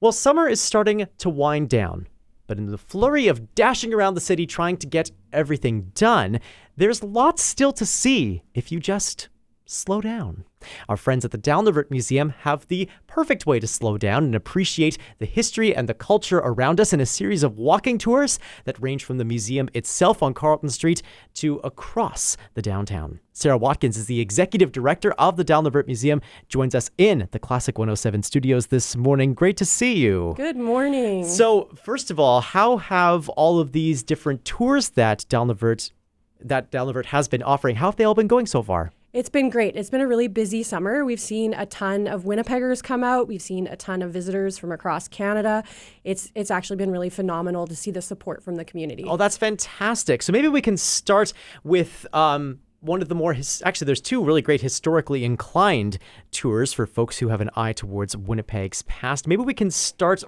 Well, summer is starting to wind down, but in the flurry of dashing around the city trying to get everything done, there's lots still to see if you just slow down. Our friends at the Dalnavert Museum have the perfect way to slow down and appreciate the history and the culture around us in a series of walking tours that range from the museum itself on Carlton Street to across the downtown. Sarah Watkins is the executive director of the Dalnavert Museum, joins us in the Classic 107 studios this morning. Great to see you. Good morning. So, first of all, how have all of these different tours that Dalnavert has been offering, how have they all been going so far? It's been great. It's been a really busy summer. We've seen a ton of Winnipeggers come out. We've seen a ton of visitors from across Canada. It's actually been really phenomenal to see the support from the community. Oh, that's fantastic. So maybe we can start with one of the more, actually there's two really great historically inclined tours for folks who have an eye towards Winnipeg's past. Maybe we can start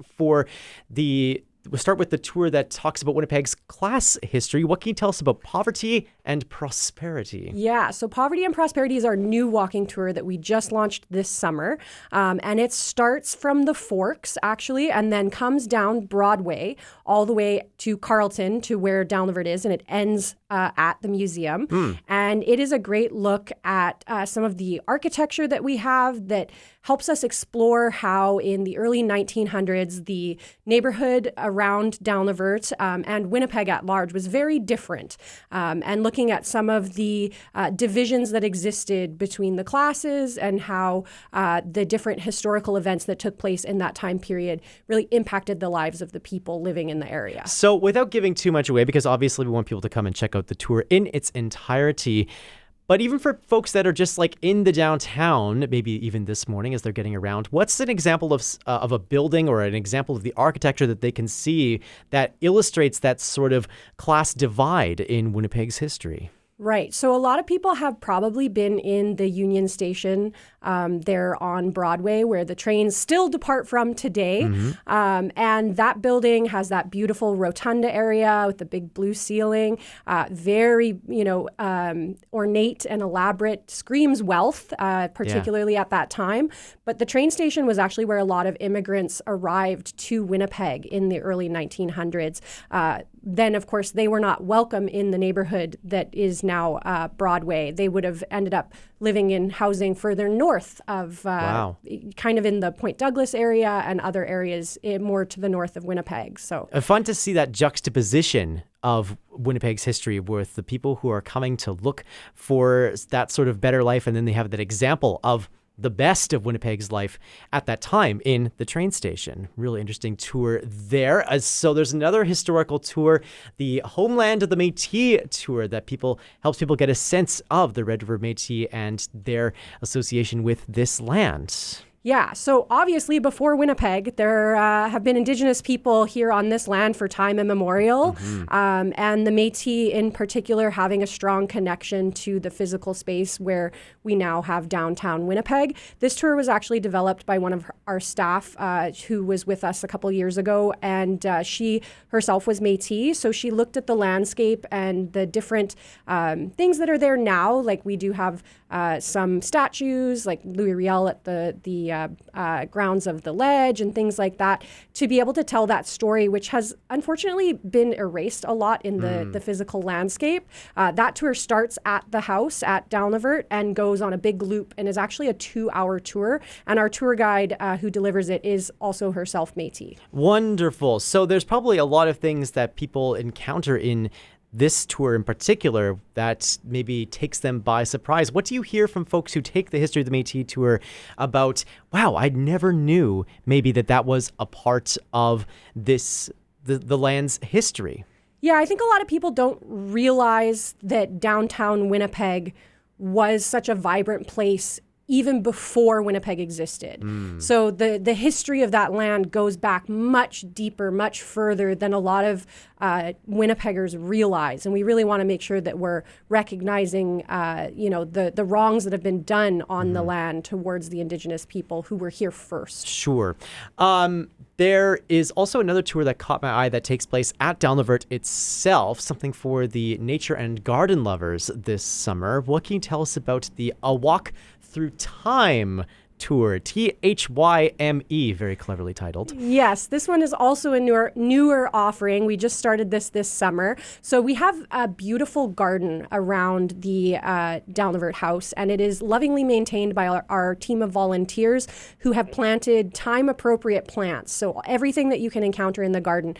We'll start with the tour that talks about Winnipeg's class history. What can you tell us about poverty and prosperity? Yeah, so Poverty and Prosperity is our new walking tour that we just launched this summer. And it starts from the Forks, actually, and then comes down Broadway all the way to Carlton, to where Dalnavert is, and it ends at the museum. And it is a great look at some of the architecture that we have that helps us explore how in the early 1900s, the neighborhood around Dalnavert and Winnipeg at large was very different. And looking at some of the divisions that existed between the classes and how the different historical events that took place in that time period really impacted the lives of the people living in the area. So without giving too much away, because obviously we want people to come and check out the tour in its entirety, but even for folks that are just like in the downtown, maybe even this morning as they're getting around, what's an example of a building or an example of the architecture that they can see that illustrates that sort of class divide in Winnipeg's history? Right. So a lot of people have probably been in the Union Station there on Broadway, where the trains still depart from today. And that building has that beautiful rotunda area with the big blue ceiling, very, ornate and elaborate, screams wealth, particularly at that time. But the train station was actually where a lot of immigrants arrived to Winnipeg in the early 1900s. Then, of course, they were not welcome in the neighborhood that is now Broadway. They would have ended up living in housing further north of, kind of in the Point Douglas area and other areas more to the north of Winnipeg. So fun to see that juxtaposition of Winnipeg's history with the people who are coming to look for that sort of better life, and then they have that example of the best of Winnipeg's life at that time in the train station. Really interesting tour there. So there's another historical tour, the Homeland of the Métis tour, that helps people get a sense of the Red River Métis and their association with this land. Yeah, so obviously before Winnipeg, there have been Indigenous people here on this land for time immemorial, and the Métis in particular having a strong connection to the physical space where we now have downtown Winnipeg. This tour was actually developed by one of our staff who was with us a couple years ago, and she herself was Métis, so she looked at the landscape and the different things that are there now. Like we do have some statues, like Louis Riel at the grounds of the Ledge and things like that, to be able to tell that story, which has unfortunately been erased a lot in the physical landscape. That tour starts at the house at Dalnavert and goes on a big loop and is actually a 2-hour tour. And our tour guide who delivers it is also herself Métis. Wonderful. So there's probably a lot of things that people encounter in this tour in particular that maybe takes them by surprise. What do you hear from folks who take the History of the Métis tour about, wow, I never knew maybe that was a part of the land's history? Yeah, I think a lot of people don't realize that downtown Winnipeg was such a vibrant place even before Winnipeg existed. So the history of that land goes back much deeper, much further than a lot of Winnipeggers realize. And we really want to make sure that we're recognizing, the wrongs that have been done on the land towards the Indigenous people who were here first. Sure. There is also another tour that caught my eye that takes place at Dalnavert itself, something for the nature and garden lovers this summer. What can you tell us about the A Walk Through Time Tour, THYME, very cleverly titled. Yes, this one is also a newer offering. We just started this summer. So we have a beautiful garden around the Dalnavert House, and it is lovingly maintained by our team of volunteers who have planted time-appropriate plants. So everything that you can encounter in the garden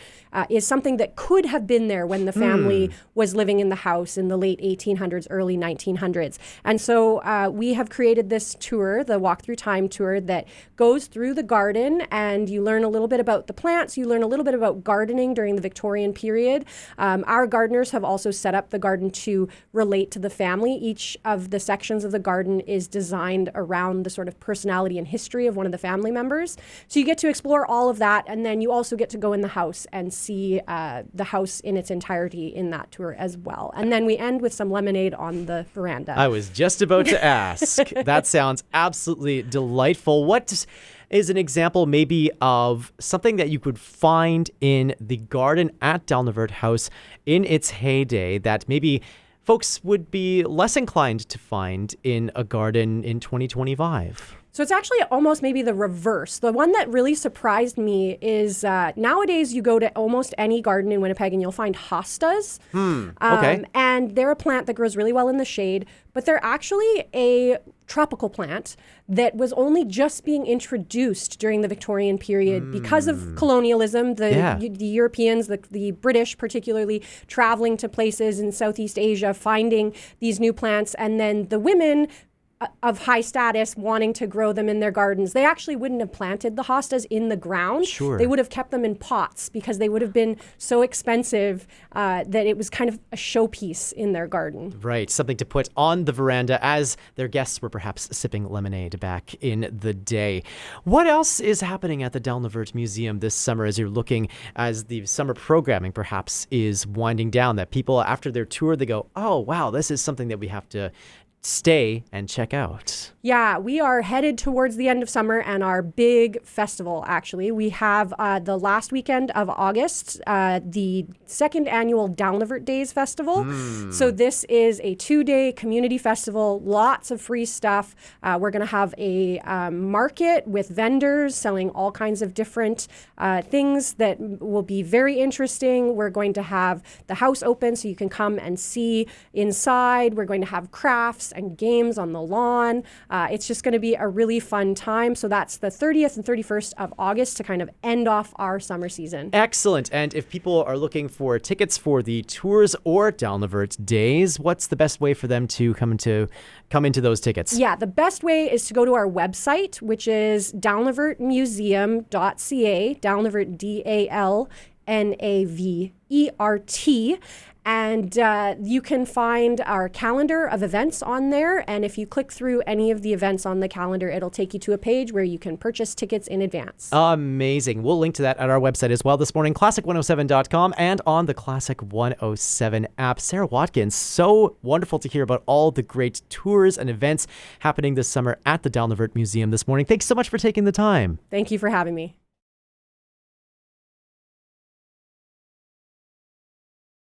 is something that could have been there when the family was living in the house in the late 1800s, early 1900s. And so we have created this tour, the Walk Through Time tour, that goes through the garden, and you learn a little bit about the plants. You learn a little bit about gardening during the Victorian period. Our gardeners have also set up the garden to relate to the family. Each of the sections of the garden is designed around the sort of personality and history of one of the family members. So you get to explore all of that, and then you also get to go in the house and see the house in its entirety in that tour as well. And then we end with some lemonade on the veranda. I was just about to ask. That sounds absolutely delightful. What is an example maybe of something that you could find in the garden at Dalnavert House in its heyday that maybe folks would be less inclined to find in a garden in 2025? So it's actually almost maybe the reverse. The one that really surprised me is nowadays you go to almost any garden in Winnipeg and you'll find hostas. Okay. And they're a plant that grows really well in the shade, but they're actually a tropical plant that was only just being introduced during the Victorian period because of colonialism, the Europeans, the British particularly, traveling to places in Southeast Asia, finding these new plants, and then the women of high status wanting to grow them in their gardens. They actually wouldn't have planted the hostas in the ground. Sure. They would have kept them in pots because they would have been so expensive that it was kind of a showpiece in their garden. Right, something to put on the veranda as their guests were perhaps sipping lemonade back in the day. What else is happening at the Dalnavert Museum this summer as you're looking, as the summer programming perhaps is winding down, that people after their tour, they go, oh, wow, this is something that we have to stay and check out? Yeah, we are headed towards the end of summer and our big festival, actually. We have the last weekend of August, the second annual Dalnavert Days Festival. So this is a 2-day community festival, lots of free stuff. We're going to have a market with vendors selling all kinds of different things that will be very interesting. We're going to have the house open so you can come and see inside. We're going to have crafts and games on the lawn. It's just going to be a really fun time. So that's the 30th and 31st of August to kind of end off our summer season. Excellent. And if people are looking for tickets for the tours or Dalnavert Days, what's the best way for them to come into those tickets? Yeah, the best way is to go to our website, which is dalnavertmuseum.ca, Dalnavert, DALNAVERT. And you can find our calendar of events on there. And if you click through any of the events on the calendar, it'll take you to a page where you can purchase tickets in advance. Amazing. We'll link to that at our website as well this morning, classic107.com, and on the Classic 107 app. Sarah Watkins, so wonderful to hear about all the great tours and events happening this summer at the Dalnavert Museum this morning. Thanks so much for taking the time. Thank you for having me.